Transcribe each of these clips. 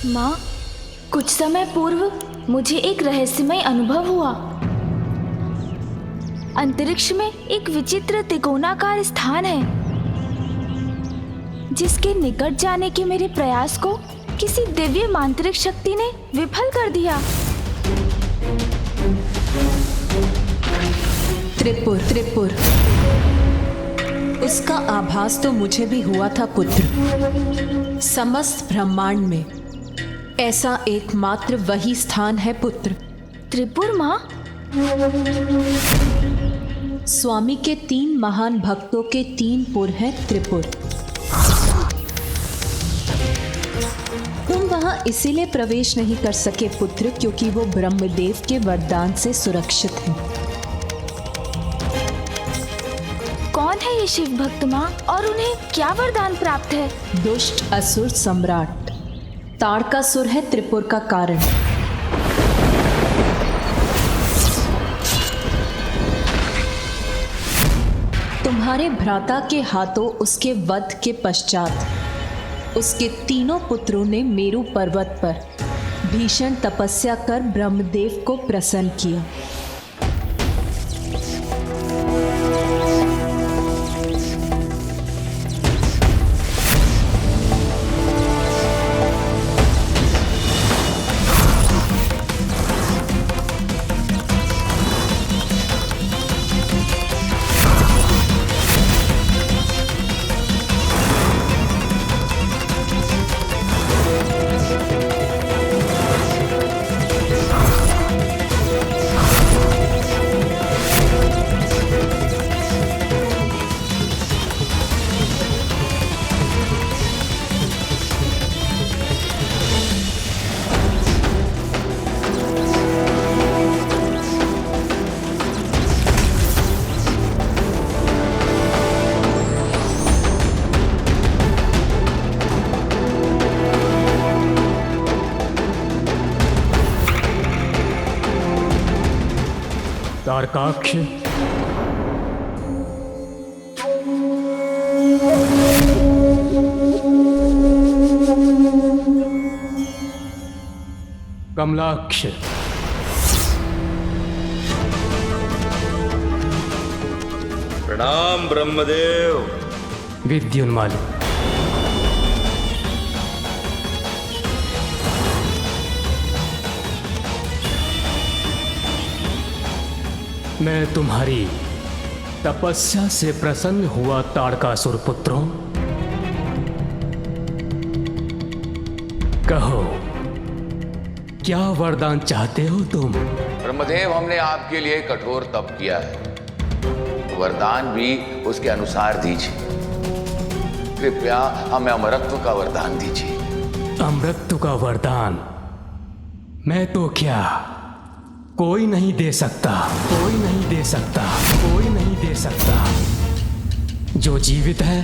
माँ, कुछ समय पूर्व मुझे एक रहस्यमय अनुभव हुआ। अंतरिक्ष में एक विचित्र त्रिकोणाकार स्थान है, जिसके निकट जाने के मेरे प्रयास को किसी दिव्य मांत्रिक शक्ति ने विफल कर दिया। त्रिपुर, उसका आभास तो मुझे भी हुआ था पुत्र। समस्त ब्रह्मांड में ऐसा एकमात्र वही स्थान है पुत्र। त्रिपुर माँ? स्वामी के 3 महान भक्तों के 3 पुर हैं त्रिपुर। तुम वहां इसीलिए प्रवेश नहीं कर सके पुत्र, क्योंकि वो ब्रह्मदेव के वरदान से सुरक्षित हैं। कौन है ये शिव भक्त माँ, और उन्हें क्या वरदान प्राप्त है? दुष्ट असुर सम्राट ताड़कासुर है त्रिपुर का कारण। तुम्हारे भ्राता के हाथों उसके वध के पश्चात उसके 3 पुत्रों ने मेरु पर्वत पर भीषण तपस्या कर ब्रह्मदेव को प्रसन्न किया। तारकाक्ष, कमलाक्ष, प्रणाम ब्रह्मदेव। विद्युन्माली, मैं तुम्हारी तपस्या से प्रसन्न हुआ ताड़कासुर पुत्रों। कहो, क्या वरदान चाहते हो तुम? ब्रह्मदेव, हमने आपके लिए कठोर तप किया है, वरदान भी उसके अनुसार दीजिए। कृपया हमें अमरत्व का वरदान दीजिए। अमरत्व का वरदान मैं तो क्या कोई नहीं दे सकता, कोई नहीं दे सकता, कोई नहीं दे सकता। जो जीवित है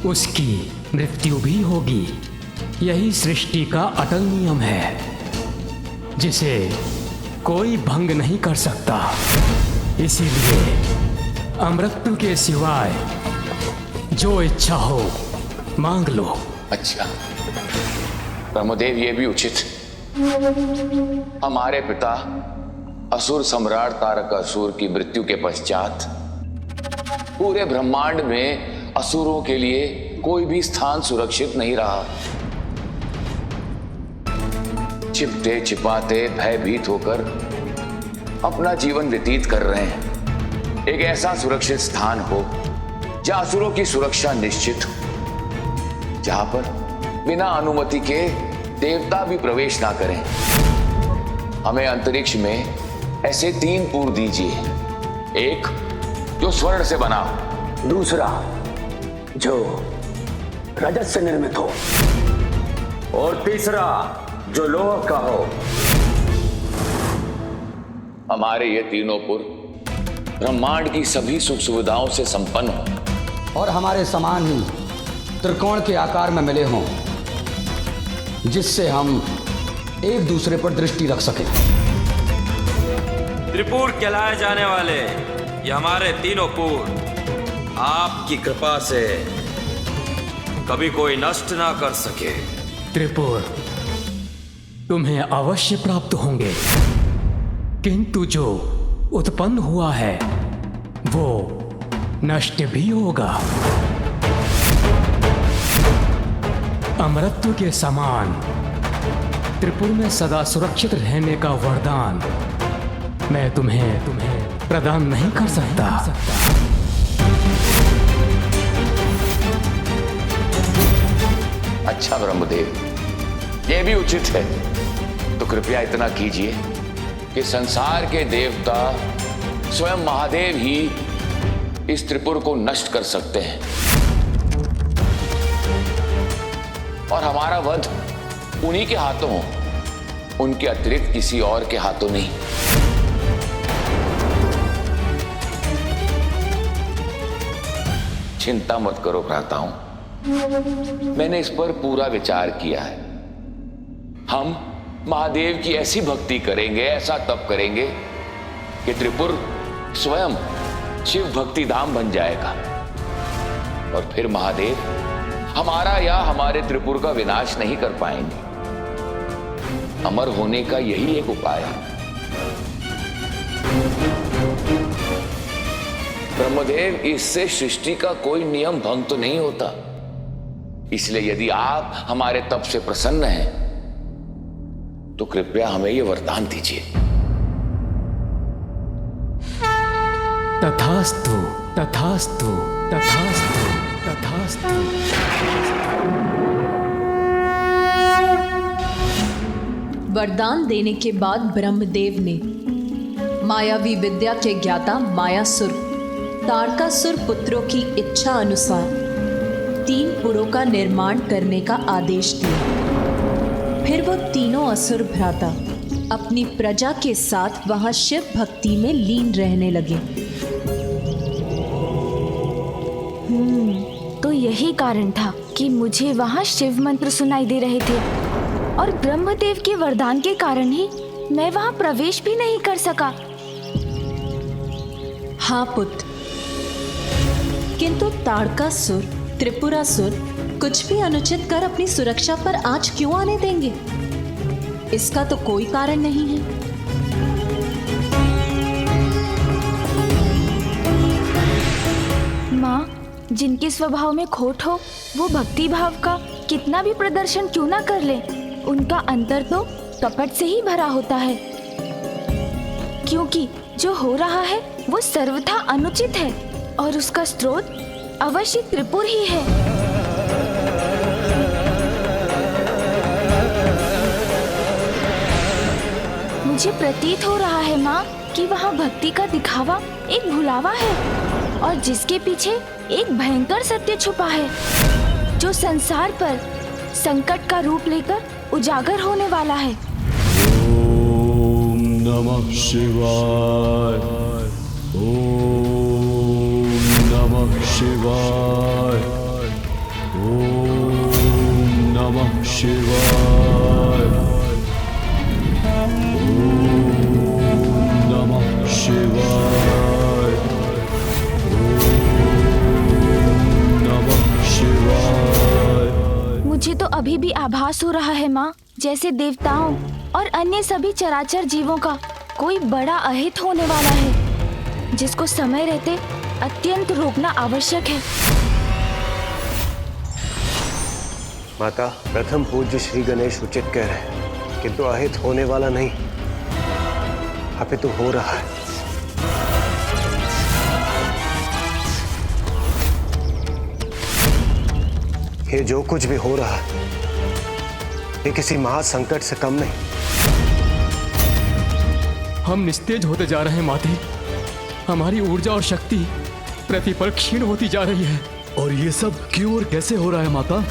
उसकी मृत्यु भी होगी। यही सृष्टि का अटल नियम है, जिसे कोई भंग नहीं कर सकता। इसीलिए अमृत्यु के सिवाय जो इच्छा हो मांग लो। अच्छा ब्रह्मदेव, ये भी उचित। हमारे पिता असुर सम्राट तारकासुर की मृत्यु के पश्चात पूरे ब्रह्मांड में असुरों के लिए कोई भी स्थान सुरक्षित नहीं रहा। छिपते छिपाते भयभीत होकर अपना जीवन व्यतीत कर रहे हैं। एक ऐसा सुरक्षित स्थान हो जहां असुरों की सुरक्षा निश्चित हो, जहां पर बिना अनुमति के देवता भी प्रवेश ना करें। हमें अंतरिक्ष में ऐसे 3 पुर दीजिए। एक जो स्वर्ण से बना हो, दूसरा जो रजत से निर्मित हो, और तीसरा जो लोह का हो। हमारे ये 3 पुर ब्रह्मांड की सभी सुख सुविधाओं से संपन्न हो और हमारे समान ही त्रिकोण के आकार में मिले हों, जिससे हम एक दूसरे पर दृष्टि रख सकें। त्रिपुर कहलाए जाने वाले ये हमारे 3 पुर आपकी कृपा से कभी कोई नष्ट ना कर सके। त्रिपुर तुम्हें अवश्य प्राप्त होंगे, किंतु जो उत्पन्न हुआ है वो नष्ट भी होगा। अमरत्व के समान त्रिपुर में सदा सुरक्षित रहने का वरदान मैं तुम्हें प्रदान नहीं कर सकता। अच्छा ब्रह्मदेव, ये भी उचित है, तो कृपया इतना कीजिए कि संसार के देवता स्वयं महादेव ही इस त्रिपुर को नष्ट कर सकते हैं और हमारा वध उन्हीं के हाथों हो, उनके अतिरिक्त किसी और के हाथों नहीं। चिंता मत करो भ्राताओं, मैंने इस पर पूरा विचार किया है। हम महादेव की ऐसी भक्ति करेंगे, ऐसा तप करेंगे कि त्रिपुर स्वयं शिव भक्ति धाम बन जाएगा और फिर महादेव हमारा या हमारे त्रिपुर का विनाश नहीं कर पाएंगे। अमर होने का यही एक उपाय है। ब्रह्मदेव, इससे सृष्टि का कोई नियम भंग तो नहीं होता, इसलिए यदि आप हमारे तप से प्रसन्न हैं तो कृपया हमें यह वरदान दीजिए। तथास्तु तथास्तु तथास्तु तथास्तु। वरदान देने के बाद ब्रह्मदेव ने मायावी विद्या के ज्ञाता मायासुर तारकासुर पुत्रों की इच्छा अनुसार 3 पुरों का निर्माण करने का आदेश दिया। फिर वो तीनों असुर भ्राता अपनी प्रजा के साथ वहां शिव भक्ति में लीन रहने लगे। तो यही कारण था कि मुझे वहाँ शिव मंत्र सुनाई दे रहे थे और ब्रह्मदेव के वरदान के कारण ही मैं वहाँ प्रवेश भी नहीं कर सका। हाँ पुत्र, किंतु ताड़कासुर त्रिपुरासुर कुछ भी अनुचित कर अपनी सुरक्षा पर आंच क्यों आने देंगे? इसका तो कोई कारण नहीं है। माँ, जिनके स्वभाव में खोट हो वो भक्ति भाव का कितना भी प्रदर्शन क्यों ना कर ले, उनका अंतर तो कपट से ही भरा होता है, क्योंकि जो हो रहा है वो सर्वथा अनुचित है और उसका स्रोत अवश्य त्रिपुर ही है। मुझे प्रतीत हो रहा है माँ कि वहाँ भक्ति का दिखावा एक भुलावा है और जिसके पीछे एक भयंकर सत्य छुपा है जो संसार पर संकट का रूप लेकर उजागर होने वाला है। ओम नमः शिवाय, ओम नमः शिवाय, ओम नमः शिवाय, ओम नमः शिवाय, ओम नमः शिवाय। मुझे तो अभी भी आभास हो रहा है माँ, जैसे देवताओं और अन्य सभी चराचर जीवों का कोई बड़ा अहित होने वाला है जिसको समय रहते अत्यंत रोकना आवश्यक है। माता, प्रथम पूज्य श्री गणेश उचित कह रहे हैं, किंतु अहित होने वाला नहीं अपितु हो रहा है। ये जो कुछ भी हो रहा है ये किसी महासंकट से कम नहीं। हम निस्तेज होते जा रहे हैं माते, हमारी ऊर्जा और शक्ति प्रतिपल क्षीण होती जा रही है। और ये सब क्यों और कैसे हो रहा है माता,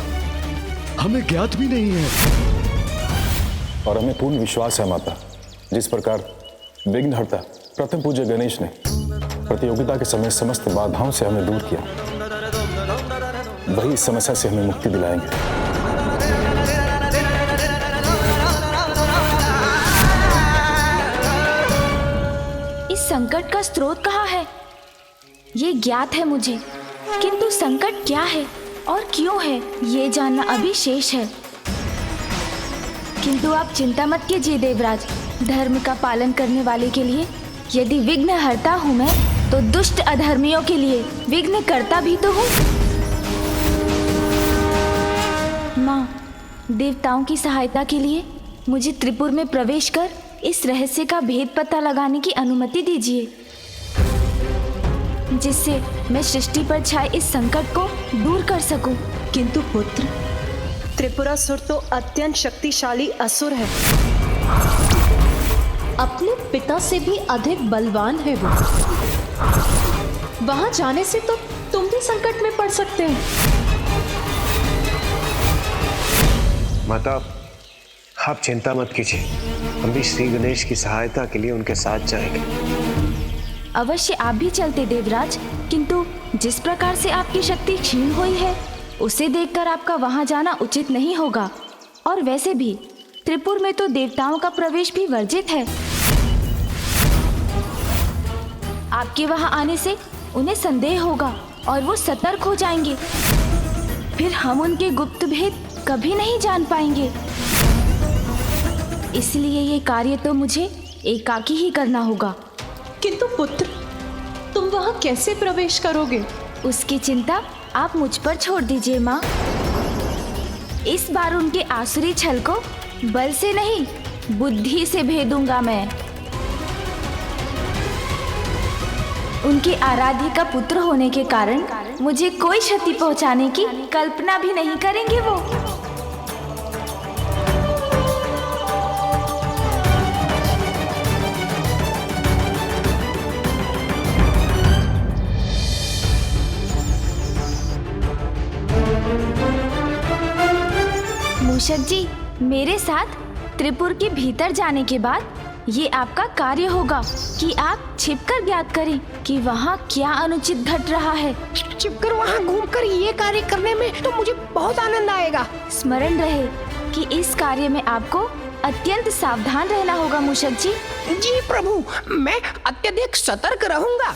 हमें ज्ञात भी नहीं है। और हमें पूर्ण विश्वास है माता, जिस प्रकार विघ्नहर्ता प्रथम पूज्य गणेश ने प्रतियोगिता के समय समस्त बाधाओं से हमें दूर किया, वही इस समस्या से हमें मुक्ति दिलाएंगे। इस संकट का स्रोत कहाँ है ये ज्ञात है मुझे, किंतु संकट क्या है और क्यों है ये जानना अभी शेष है। किंतु आप चिंता मत कीजिए देवराज। धर्म का पालन करने वाले के लिए यदि विघ्न हरता हूँ मैं, तो दुष्ट अधर्मियों के लिए विघ्न करता भी तो हूँ। माँ, देवताओं की सहायता के लिए मुझे त्रिपुर में प्रवेश कर इस रहस्य का भेद पता लगाने की अनुमति दीजिए, जिससे मैं सृष्टि पर छाए इस संकट को दूर कर सकूं। किंतु पुत्र, त्रिपुरासुर तो अत्यंत शक्तिशाली असुर है, अपने पिता से भी अधिक बलवान है वो। वहां जाने से तो तुम भी संकट में पड़ सकते हैं। माता, आप चिंता मत कीजिए, हम भी श्री गणेश की सहायता के लिए उनके साथ जाएंगे। अवश्य आप भी चलते देवराज, किंतु जिस प्रकार से आपकी शक्ति क्षीण हुई है उसे देखकर आपका वहां जाना उचित नहीं होगा। और वैसे भी त्रिपुर में तो देवताओं का प्रवेश भी वर्जित है। आपके वहां आने से उन्हें संदेह होगा और वो सतर्क हो जाएंगे। फिर हम उनके गुप्त भेद कभी नहीं जान पाएंगे। इसलिए ये कार्य तो मुझे एकाकी ही करना होगा। किंतु पुत्र, तुम वहां कैसे प्रवेश करोगे? उसकी चिंता आप मुझ पर छोड़ दीजिए माँ। इस बार उनके आसुरी छल को बल से नहीं, बुद्धि से भेदूंगा मैं। उनके आराध्य का पुत्र होने के कारण मुझे कोई क्षति पहुंचाने की कल्पना भी नहीं करेंगे वो। मूषक जी, मेरे साथ त्रिपुर के भीतर जाने के बाद ये आपका कार्य होगा कि आप छिपकर ज्ञात करें कि वहाँ क्या अनुचित घट रहा है। छिपकर वहाँ घूमकर ये कार्य करने में तो मुझे बहुत आनंद आएगा। स्मरण रहे कि इस कार्य में आपको अत्यंत सावधान रहना होगा मूषक जी। जी प्रभु, मैं अत्यधिक सतर्क रहूंगा।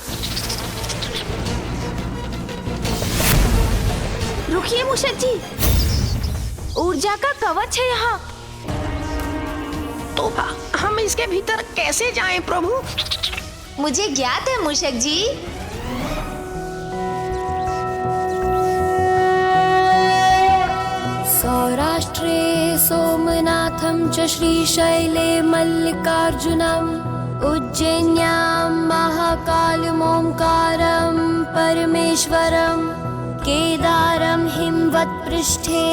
रुकिए मूषक जी, ऊर्जा का कवच है यहाँ। तो हम इसके भीतर कैसे जाएं प्रभु? मुझे ज्ञात है मूषक जी। सौराष्ट्रे सोमनाथं च श्रीशैले मल्लिकार्जुनम् उज्जैन्यां महाकालम् ओंकारं परमेश्वरम् केदारं हिमवत्पृष्ठे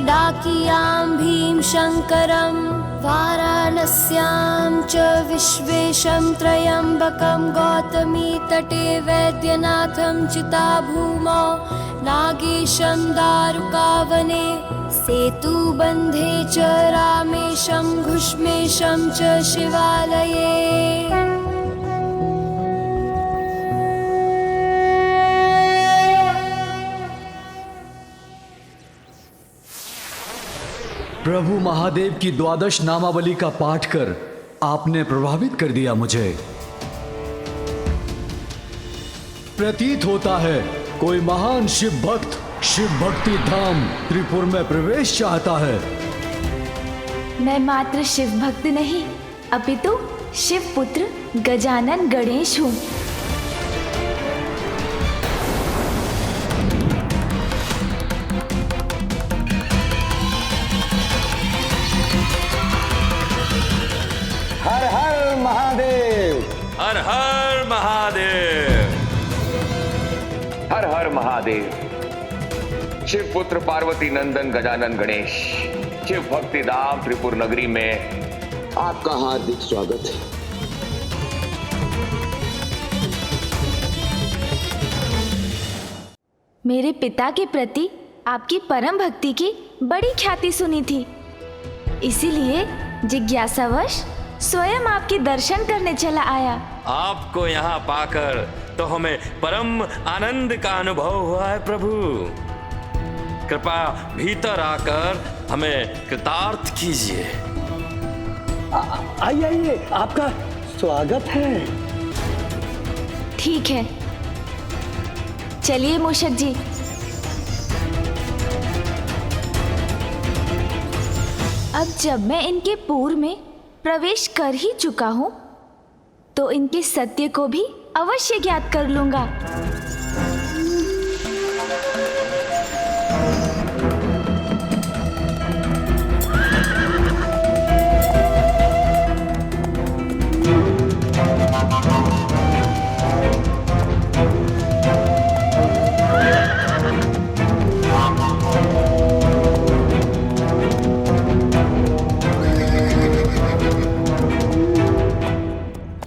डाकियां भीमशङ्करम् वाराणस्यां च विश्वेशं त्र्यम्बकं गौतमी तटे वैद्यनाथं चिताभूमौ नागेशं दारुकावने सेतुबन्धे च रामेशं घुष्मेशं च शिवालये। प्रभु महादेव की द्वादश नामावली का पाठ कर आपने प्रभावित कर दिया मुझे। प्रतीत होता है कोई महान शिव भक्त शिव भक्ति धाम त्रिपुर में प्रवेश चाहता है। मैं मात्र शिव भक्त नहीं, अपितु शिव पुत्र गजानन गणेश हूँ। हर हर महादेव, हर हर महादेव, हर हर महादेव। शिव पुत्र पार्वती नंदन गजानन गणेश शिव भक्ति धाम त्रिपुर नगरी में आपका हार्दिक स्वागत है। मेरे पिता के प्रति आपकी परम भक्ति की बड़ी ख्याति सुनी थी, इसीलिए जिज्ञासावश स्वयं आपके दर्शन करने चला आया। आपको यहाँ पाकर तो हमें परम आनंद का अनुभव हुआ है प्रभु। कृपया भीतर आकर हमें कृतार्थ कीजिए। आइए आइए, आपका स्वागत है। ठीक है, चलिए मूषक जी। अब जब मैं इनके पूर में प्रवेश कर ही चुका हूँ तो इनके सत्य को भी अवश्य ज्ञात कर लूंगा।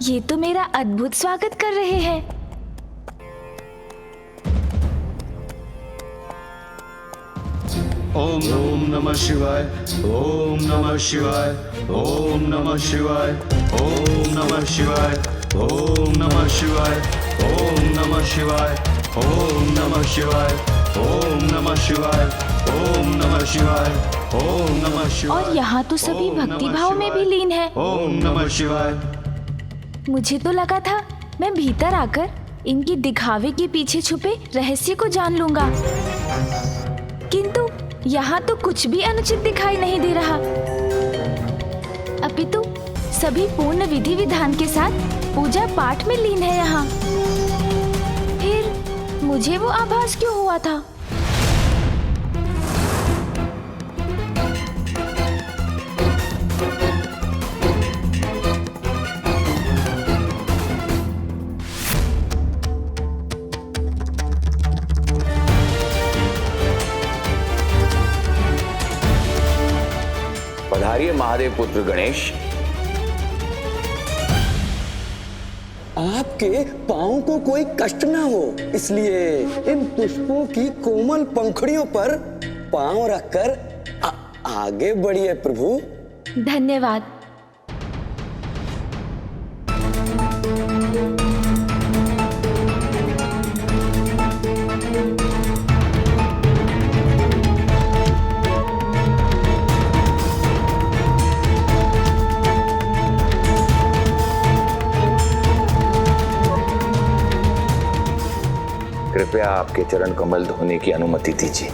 ये तो मेरा अद्भुत स्वागत कर रहे हैं। ओम नमः शिवाय, ओम नमः शिवाय, ओम नमः शिवाय, ओम नमः शिवाय, ओम नमः शिवाय, ओम नमः शिवाय, ओम नमः शिवाय, ओम नमः शिवाय, ओम नमः शिवाय, ओम नमः शिवाय। और यहाँ तो सभी भक्ति भाव में भी लीन है। ओम नमः शिवाय। मुझे तो लगा था मैं भीतर आकर इनकी दिखावे के पीछे छुपे रहस्य को जान लूंगा, किंतु यहाँ तो कुछ भी अनुचित दिखाई नहीं दे रहा। अपितु सभी पूर्ण विधि विधान के साथ पूजा पाठ में लीन है यहाँ। फिर मुझे वो आभास क्यों हुआ था? पधारिए महादेव पुत्र गणेश। आपके पाँव को कोई कष्ट ना हो, इसलिए इन पुष्पों की कोमल पंखुड़ियों पर पाँव रखकर आगे बढ़िए प्रभु। धन्यवाद। कृपया आपके चरण कमल धोने की अनुमति दीजिए।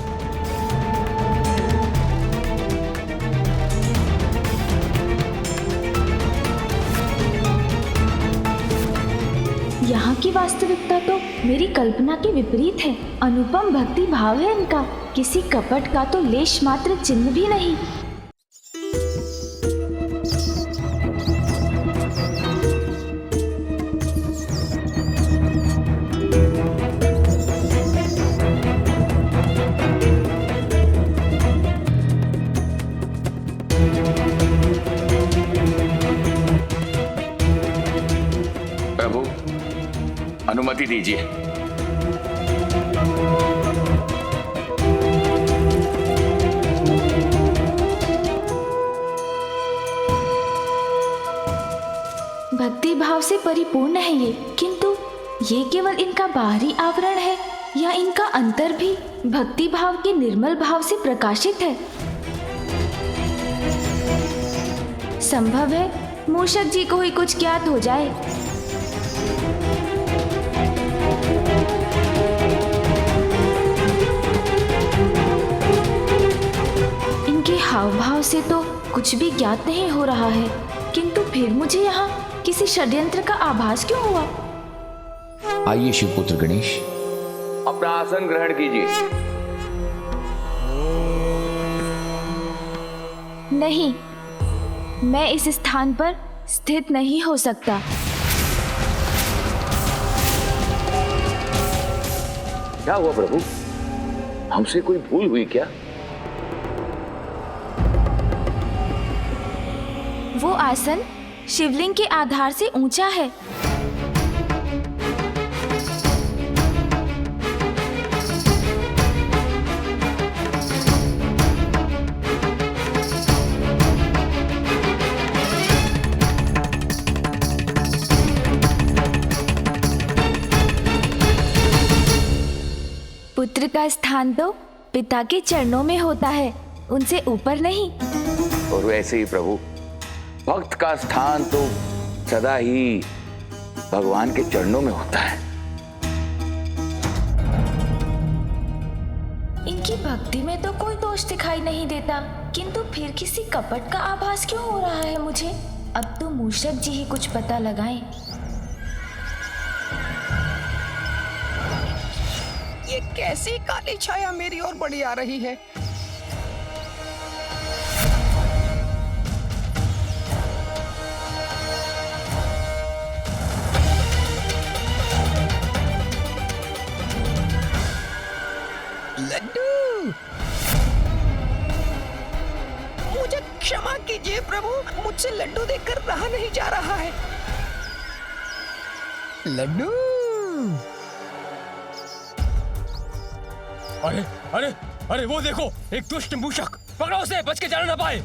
यहाँ की वास्तविकता तो मेरी कल्पना के विपरीत है। अनुपम भक्ति भाव है इनका, किसी कपट का तो लेश मात्र चिन्ह भी नहीं। प्रभु, अनुमति दीजिए। भक्ति भाव से परिपूर्ण है ये, किंतु ये केवल इनका बाहरी आवरण है या इनका अंतर भी भक्ति भाव के निर्मल भाव से प्रकाशित है? संभव है मूषक जी को ही कुछ ज्ञात हो जाए। इनके हाव भाव से तो कुछ भी ज्ञात नहीं हो रहा है, किंतु फिर मुझे यहाँ किसी षड्यंत्र का आभास क्यों हुआ? आइए शिवपुत्र गणेश, अपना आसन ग्रहण कीजिए। नहीं, मैं इस स्थान पर स्थित नहीं हो सकता। क्या हुआ प्रभु? हमसे कोई भूल हुई क्या? वो आसन शिवलिंग के आधार से ऊंचा है। पुत्र का स्थान तो पिता के चरणों में होता है, उनसे ऊपर नहीं। और वैसे ही प्रभु, भक्त का स्थान तो सदा ही भगवान के चरणों में होता है। उनकी भक्ति में तो कोई दोष दिखाई नहीं देता, किंतु फिर किसी कपट का आभास क्यों हो रहा है मुझे? अब तो मूषक जी ही कुछ पता लगाएं। ये कैसी काली छाया मेरी ओर बढ़ी आ रही है? लड्डू, मुझे क्षमा कीजिए प्रभु, मुझसे लड्डू देखकर रहा नहीं जा रहा है। लड्डू, अरे अरे अरे वो देखो, एक दुष्ट मूषक, पकड़ो उसे, बच के जाना ना पाए।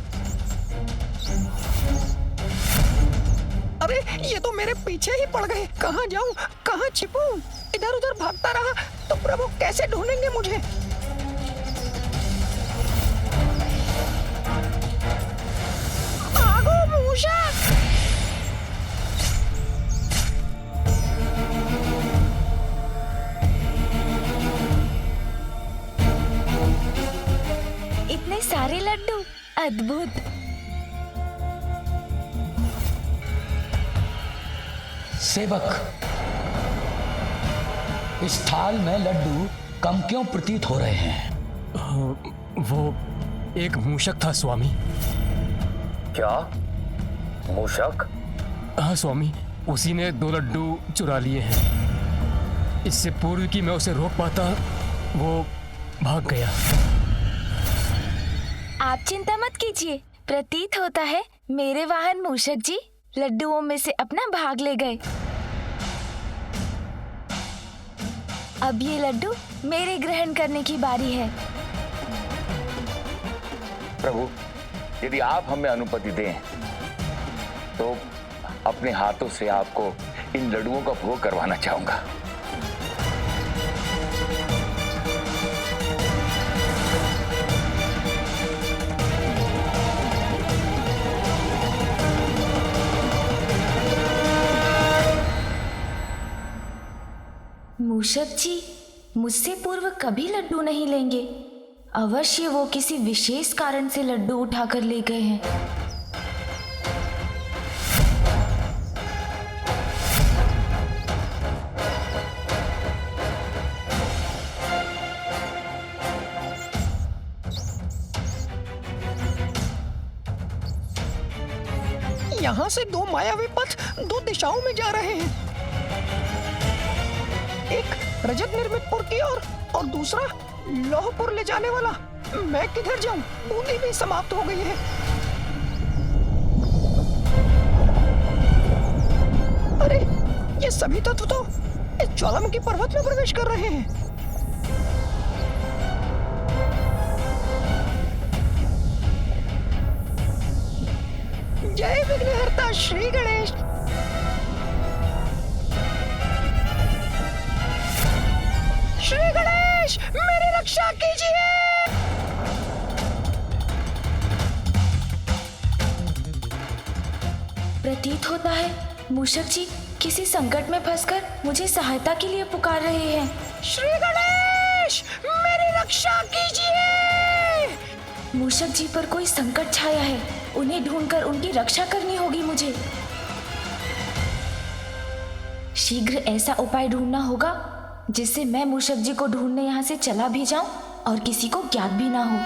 अरे ये तो मेरे पीछे ही पड़ गए। कहाँ जाऊं, कहाँ छिपूं? इधर उधर भागता रहा तो प्रभु कैसे ढूंढेंगे मुझे? भागो मूषक! इतने सारे लड्डू, अद्भुत। सेवक, इस थाल में लड्डू कम क्यों प्रतीत हो रहे हैं? वो एक मूषक था स्वामी। क्या मूषक? हाँ स्वामी, उसी ने 2 लड्डू चुरा लिए हैं। इससे पूर्व कि मैं उसे रोक पाता, वो भाग गया। आप चिंता मत कीजिए, प्रतीत होता है मेरे वाहन मूषक जी लड्डुओं में से अपना भाग ले गए। अब ये लड्डू मेरे ग्रहण करने की बारी है। प्रभु, यदि आप हमें अनुमति दें तो अपने हाथों से आपको इन लड्डुओं का भोग करवाना चाहूंगा। मूषक जी मुझसे पूर्व कभी लड्डू नहीं लेंगे। अवश्य वो किसी विशेष कारण से लड्डू उठाकर ले गए हैं। यहाँ से 2 मायावी पथ 2 दिशाओं में जा रहे हैं। एक रजत निर्मितपुर की ओर और दूसरा लौहपुर ले जाने वाला। मैं किधर जाऊं? बूंदी भी समाप्त हो गई है। अरे ये सभी तत्व तो इस ज्वालामुखी पर्वत में प्रवेश कर रहे हैं। जय विघ्नहर्ता श्री गणेश। श्री गणेश, मेरी रक्षा कीजिए। प्रतीत होता है मूषक जी किसी संकट में फंसकर मुझे सहायता के लिए पुकार रहे हैं। श्री गणेश, मेरी रक्षा कीजिए। मूषक जी पर कोई संकट छाया है, उन्हें ढूंढकर उनकी रक्षा करनी होगी मुझे। शीघ्र ऐसा उपाय ढूंढना होगा जिससे मैं मूषक जी को ढूंढने यहाँ से चला भी जाऊं और किसी को ज्ञात भी ना हो।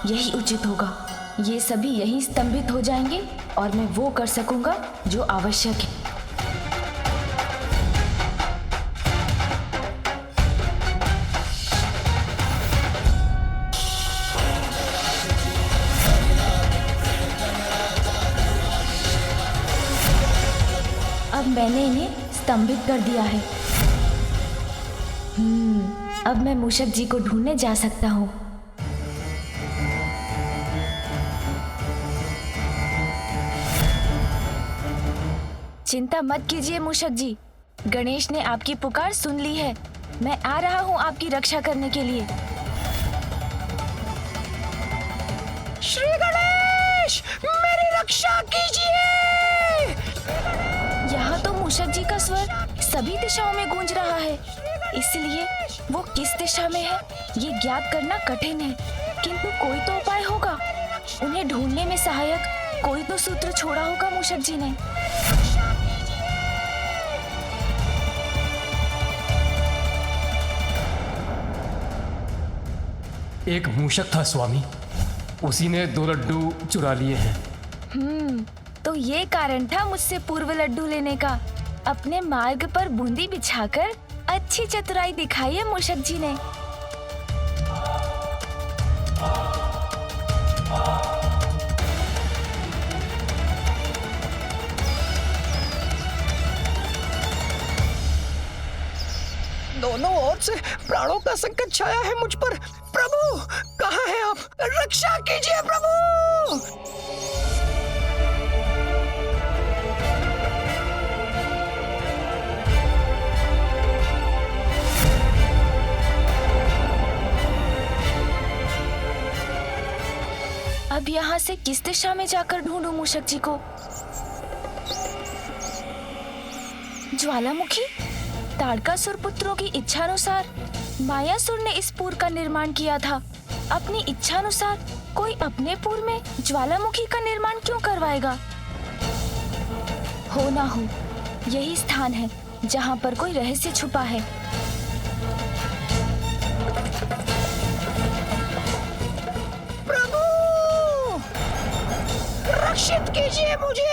यही उचित होगा। ये सभी यहीं स्तंभित हो जाएंगे और मैं वो कर सकूंगा जो आवश्यक है। अब मैंने इन्हें स्तंभित कर दिया है। अब मैं मूषक जी को ढूंढने जा सकता हूँ। चिंता मत कीजिए मूषक जी, गणेश ने आपकी पुकार सुन ली है। मैं आ रहा हूँ आपकी रक्षा करने के लिए। श्री गणेश, मेरी रक्षा कीजिए। यहाँ तो मूषक जी का स्वर सभी दिशाओं में गूंज रहा है, इसलिए वो किस दिशा में है ये ज्ञात करना कठिन है, किंतु कोई तो उपाय होगा। उन्हें ढूंढने में सहायक कोई तो सूत्र छोड़ा होगा मूषक जी ने। एक मूषक था स्वामी, उसी ने 2 लड्डू चुरा लिए हैं। तो ये कारण था मुझसे पूर्व लड्डू लेने का। अपने मार्ग पर बूंदी बिछाकर अच्छी चतुराई दिखाई है मूषक जी ने। दोनों ओर से प्राणों का संकट छाया है मुझ पर। प्रभु कहाँ हैं आप? रक्षा कीजिए प्रभु। अब यहाँ से किस दिशा में जाकर ढूंढूं मूषक जी को? ज्वालामुखी, ताड़कासुर पुत्रों की इच्छानुसार मायासुर ने इस पुर का निर्माण किया था। अपनी इच्छानुसार कोई अपने पुर में ज्वालामुखी का निर्माण क्यों करवाएगा? हो ना हो, यही स्थान है जहाँ पर कोई रहस्य छुपा है। प्रभु रक्षित कीजिए मुझे।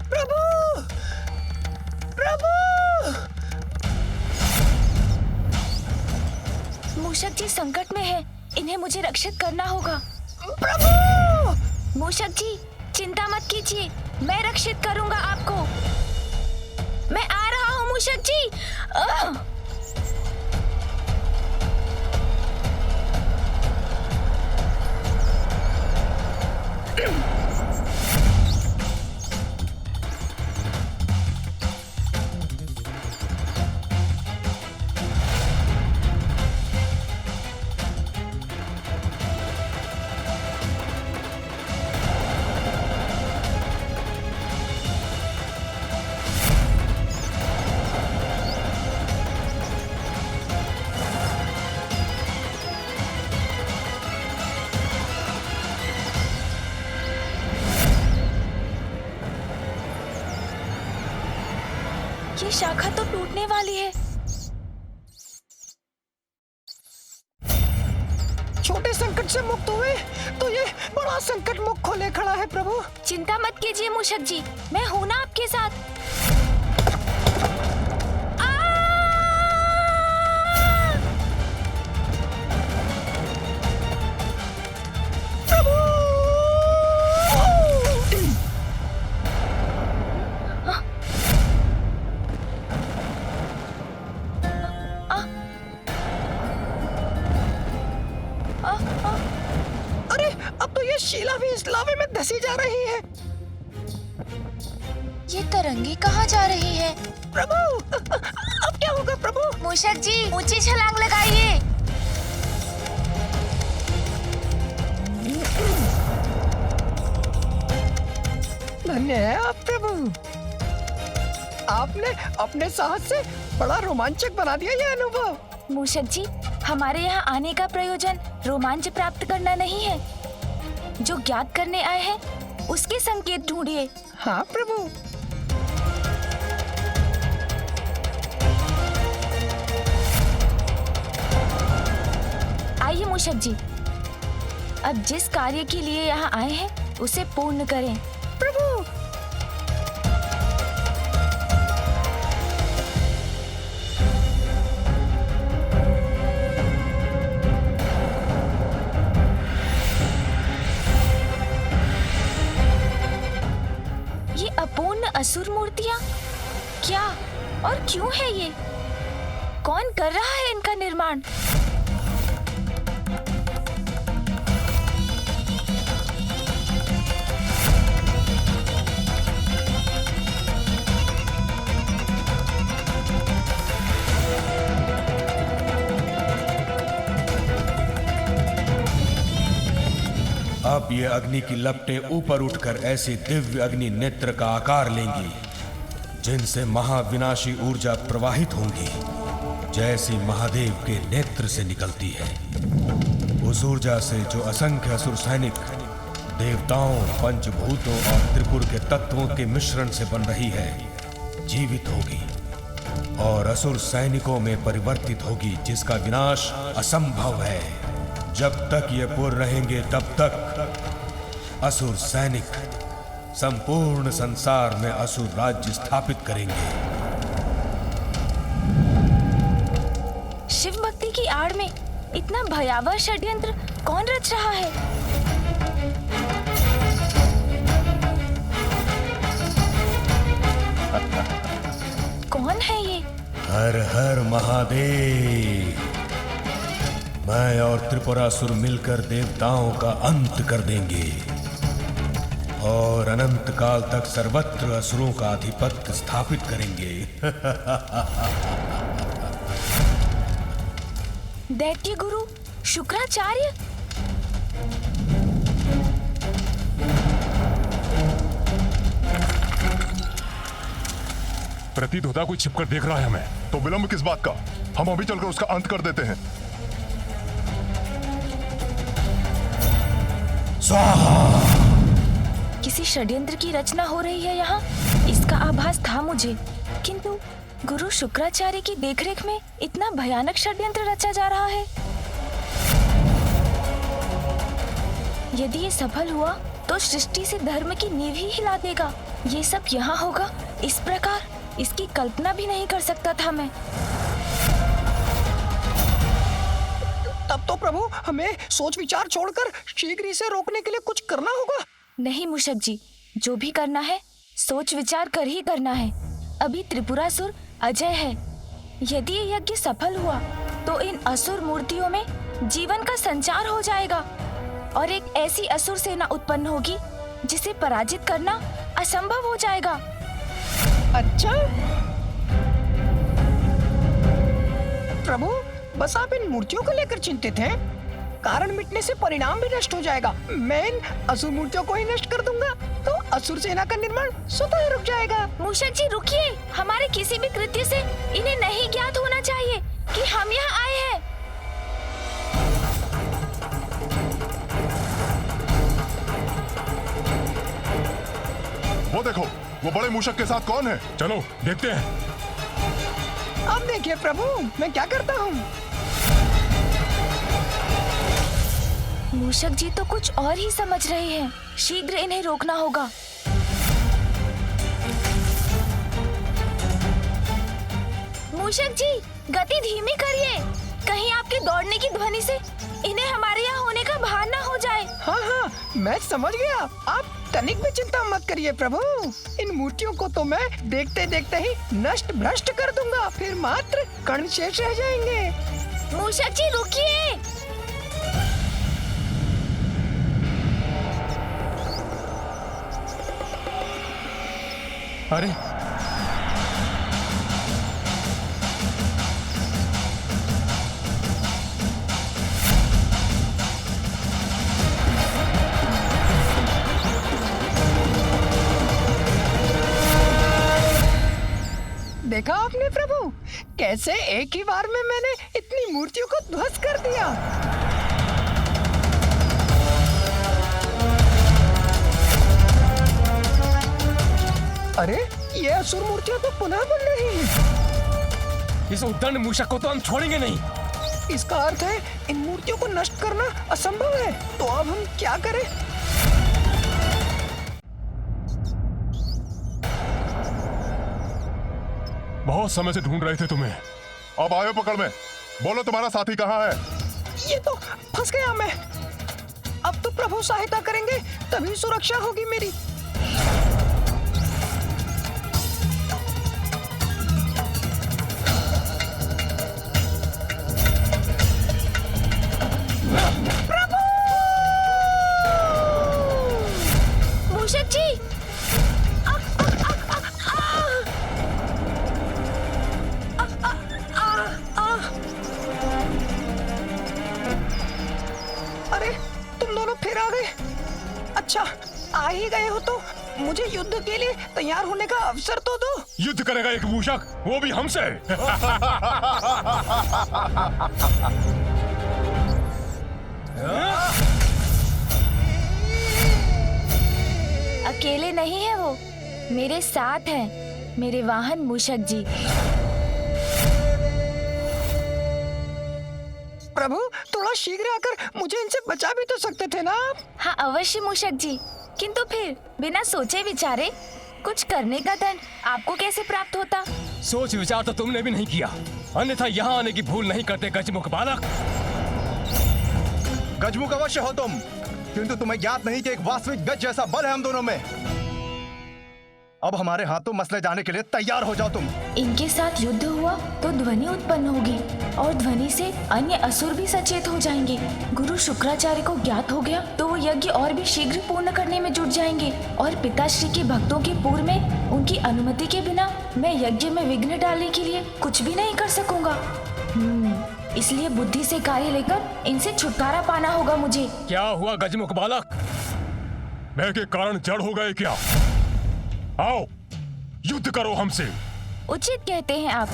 प्रभु प्रभु। मूषक जी संकट में है, इन्हें मुझे रक्षित करना होगा। प्रभु मूषक जी चिंता मत कीजिए, मैं रक्षित करूंगा आपको। मैं आ रहा हूँ मूषक जी। ये शाखा तो टूटने वाली है। छोटे संकट से मुक्त हुए तो ये बड़ा संकट मुख खोले खड़ा है प्रभु। चिंता मत कीजिए मूषक जी, मैं हूं ना आपके साथ। अरे अब तो ये शीला भी इस लावे में धसी जा रही है। ये तरंगी कहाँ जा रही है? प्रभु अब क्या होगा प्रभु? मूषक जी ऊंची छलांग लगाइए। धन्य है आप प्रभु, आपने अपने साहस से बड़ा रोमांचक बना दिया ये अनुभव। मूषक जी, हमारे यहाँ आने का प्रयोजन रोमांच प्राप्त करना नहीं है। जो ज्ञात करने आए हैं उसके संकेत ढूंढिए। हाँ प्रभु। आइए मूषक जी, अब जिस कार्य के लिए यहाँ आए हैं उसे पूर्ण करें। प्रभु अपूर्ण असुर मूर्तियां क्या और क्यों है ये? कौन कर रहा है इनका निर्माण? अब ये अग्नि की लपटें ऊपर उठकर ऐसे दिव्य अग्नि नेत्र का आकार लेंगी जिनसे महाविनाशी ऊर्जा प्रवाहित होंगी, जैसी महादेव के नेत्र से निकलती है। उस ऊर्जा से जो असंख्य असुर सैनिक देवताओं, पंचभूतों और त्रिपुर के तत्वों के मिश्रण से बन रही है, जीवित होगी और असुर सैनिकों में परिवर्तित होगी, जिसका विनाश असंभव है। जब तक ये पुर रहेंगे तब तक असुर सैनिक संपूर्ण संसार में असुर राज्य स्थापित करेंगे। शिव भक्ति की आड़ में इतना भयावह षड्यंत्र कौन रच रहा है? कौन है ये? हर हर महादेव। मैं और त्रिपुरासुर मिलकर देवताओं का अंत कर देंगे और अनंत काल तक सर्वत्र असुरों का आधिपत्य स्थापित करेंगे। दैत्य गुरु शुक्राचार्य? प्रतीत होता कोई छिपकर देख रहा है हमें। तो विलंब किस बात का? हम अभी चलकर उसका अंत कर देते हैं। किसी षड्यंत्र की रचना हो रही है यहाँ, इसका आभास था मुझे, किंतु गुरु शुक्राचार्य की देखरेख में इतना भयानक षड्यंत्र रचा जा रहा है। यदि ये सफल हुआ तो सृष्टि से धर्म की नींव ही हिला देगा। ये सब यहाँ होगा इस प्रकार, इसकी कल्पना भी नहीं कर सकता था मैं। तब तो प्रभु हमें सोच विचार छोड़कर शीघ्र इसे रोकने के लिए कुछ करना होगा। नहीं मूषक जी, जो भी करना है सोच विचार कर ही करना है। अभी त्रिपुरासुर अजय है। यदि ये यज्ञ सफल हुआ तो इन असुर मूर्तियों में जीवन का संचार हो जाएगा और एक ऐसी असुर सेना उत्पन्न होगी जिसे पराजित करना असंभव हो जाएगा। अच्छा प्रभु, बस आप इन मूर्तियों को लेकर चिंतित हैं। कारण मिटने से परिणाम भी नष्ट हो जाएगा। मैं इन असुर मूर्तियों को ही नष्ट कर दूंगा तो असुर सेना का निर्माण स्वतः रुक जाएगा। मूषक जी रुकिए, हमारे किसी भी कृत्य से इन्हें नहीं ज्ञात होना चाहिए कि हम यहाँ आए हैं। वो देखो, वो बड़े मूषक के साथ कौन है? चलो देखते हैं। अब देखिए प्रभु, मैं क्या करता हूँ। मूषक जी तो कुछ और ही समझ रहे हैं। शीघ्र इन्हें रोकना होगा। मूषक जी गति धीमी करिए, कहीं आपके दौड़ने की ध्वनि से इन्हें हमारे यहाँ होने का भान न हो जाए। हाँ हाँ, मैं समझ गया। आप तनिक भी चिंता मत करिए प्रभु। इन मूर्तियों को तो मैं देखते देखते ही नष्ट भ्रष्ट कर दूंगा, फिर मात्र कण शेष रह जाएंगे। मूषक जी रुकिए। अरे देखा आपने प्रभु, कैसे एक ही बार में मैंने इतनी मूर्तियों को ध्वस्त कर दिया। अरे ये असुर मूर्तियां तो पुनः बन रही हैं। इस उद्दंड मूषक को तो हम छोड़ेंगे नहीं। इसका अर्थ है इन मूर्तियों को नष्ट करना असंभव है। तो अब हम क्या करें? बहुत समय से ढूंढ रहे थे तुम्हें, अब आयो पकड़ में। बोलो तुम्हारा साथी कहाँ है? ये तो फंस गया मैं। अब तो प्रभु सहायता करेंगे तभी सुरक्षा होगी मेरी। मूषक जी अरे तुम दोनों फिर आ गए। अच्छा आ ही गए हो तो मुझे युद्ध के लिए तैयार होने का अवसर तो दो। युद्ध करेगा एक मूषक, वो भी हमसे। अकेले नहीं है वो, मेरे साथ हैं मेरे वाहन मूषक जी। प्रभु, थोड़ा शीघ्र आकर मुझे इनसे बचा भी तो सकते थे ना आप। हाँ अवश्य मूषक जी, किंतु फिर बिना सोचे विचारे कुछ करने का दंड आपको कैसे प्राप्त होता? सोच विचार तो तुमने भी नहीं किया, अन्यथा यहाँ आने की भूल नहीं करते गजमुख बालक। गजमुख अवश्य हो तुम, किंतु तुम्हें ज्ञात नहीं कि एक वास्तविक गज जैसा बल है हम दोनों में। अब हमारे हाथों मसले जाने के लिए तैयार हो जाओ तुम। इनके साथ युद्ध हुआ तो ध्वनि उत्पन्न होगी और ध्वनि से अन्य असुर भी सचेत हो जाएंगे। गुरु शुक्राचार्य को ज्ञात हो गया तो वो यज्ञ और भी शीघ्र पूर्ण करने में जुट जाएंगे और पिताश्री के भक्तों के पूर्व में उनकी अनुमति के बिना मैं यज्ञ में विघ्न डालने के लिए कुछ भी नहीं कर सकूंगा। इसलिए बुद्धि से कार्य लेकर इनसे छुटकारा पाना होगा मुझे। क्या हुआ गजमुख बालक? मैं के कारण जड़ हो गए क्या? आओ युद्ध करो हमसे। उचित कहते हैं आप।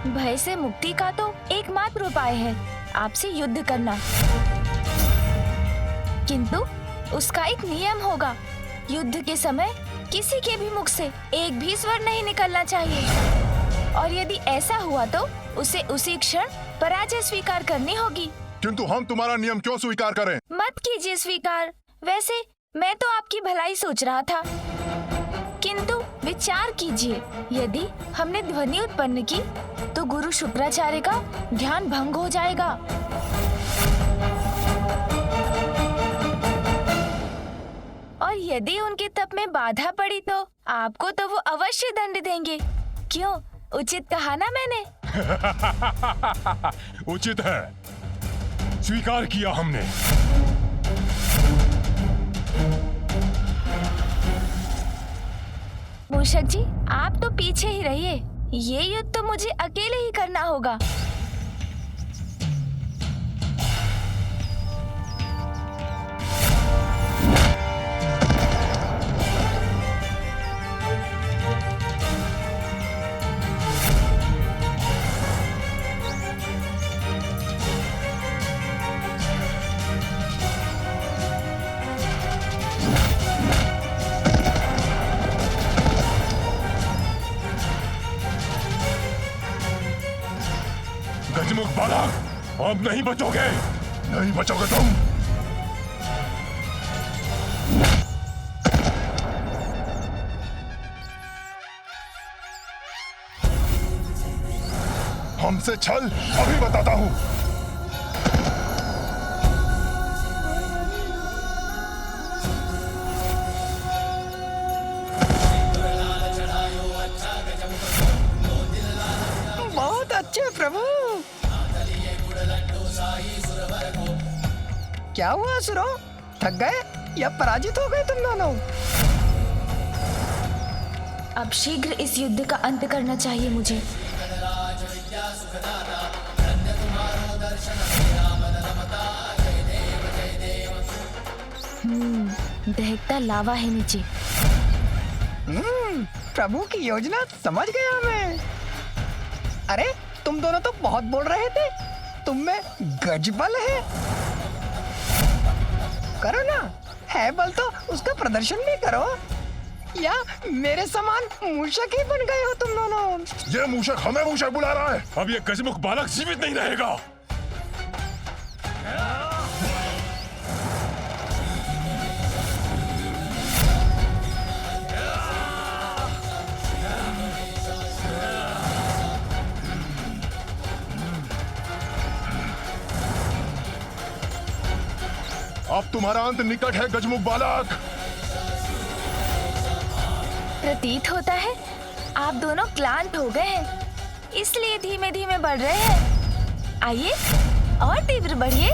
भय से मुक्ति का तो एकमात्र उपाय है आपसे युद्ध करना, किंतु उसका एक नियम होगा। युद्ध के समय किसी के भी मुख से एक भी स्वर नहीं निकलना चाहिए और यदि ऐसा हुआ तो उसे उसी क्षण पराजय स्वीकार करनी होगी। किंतु हम तुम्हारा नियम क्यों स्वीकार करें? मत कीजिए स्वीकार। वैसे मैं तो आपकी भलाई सोच रहा था, किंतु विचार कीजिए, यदि हमने ध्वनि उत्पन्न की तो गुरु शुक्राचार्य का ध्यान भंग हो जाएगा। और यदि उनके तप में बाधा पड़ी तो आपको तो वो अवश्य दंड देंगे। क्यों, उचित कहा ना मैंने? उचित है, स्वीकार किया हमने। मूषक जी, आप तो पीछे ही रहिए, ये युद्ध तो मुझे अकेले ही करना होगा। गजमुख बालक, अब नहीं बचोगे, नहीं बचोगे तुम। हमसे छल अभी बताता हूं। बहुत अच्छे प्रभु। क्या हुआ असुरो, थक गए या पराजित हो गए तुम दोनों? अब शीघ्र इस युद्ध का अंत करना चाहिए मुझे। दहकता लावा है नीचे। प्रभु की योजना समझ गया मैं। अरे तुम दोनों तो बहुत बोल रहे थे, तुम में गजबल है। करो ना, है बल तो उसका प्रदर्शन भी करो, या मेरे समान मूषक ही बन गए हो तुम दोनों। ये मूषक हमें मूषक बुला रहा है। अब ये गजमुख बालक जीवित नहीं रहेगा। अब तुम्हारा अंत निकट है गजमुख बालक। प्रतीत होता है आप दोनों क्लांत हो गए हैं, इसलिए धीमे धीमे बढ़ रहे हैं। आइए और तीव्र बढ़िए,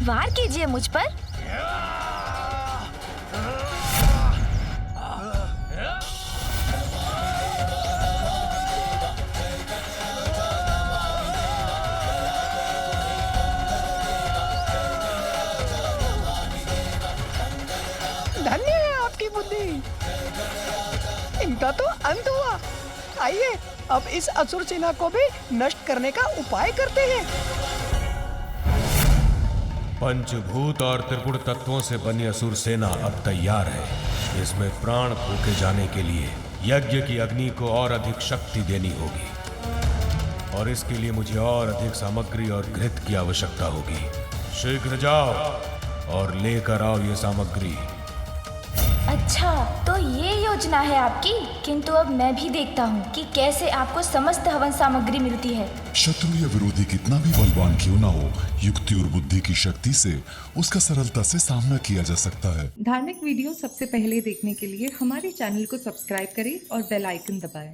वार कीजिए मुझ पर। धन्य है आपकी उसका तो अंत हुआ। आइए अब इस असुर सेना को भी नष्ट करने का उपाय करते हैं। पंचभूत और त्रिगुण तत्वों से बनी असुर सेना अब तैयार है। इसमें प्राण फूके जाने के लिए यज्ञ की अग्नि को और अधिक शक्ति देनी होगी, और इसके लिए मुझे और अधिक सामग्री और घृत की आवश्यकता होगी। शीघ्र जाओ और लेकर आओ ये सामग्री। अच्छा, तो ये योजना है आपकी। किंतु अब मैं भी देखता हूँ कि कैसे आपको समस्त हवन सामग्री मिलती है। शत्रु या विरोधी कितना भी बलवान क्यों ना हो, युक्ति और बुद्धि की शक्ति से उसका सरलता से सामना किया जा सकता है। धार्मिक वीडियो सबसे पहले देखने के लिए हमारे चैनल को सब्सक्राइब करें और बेल आइकन दबाएं।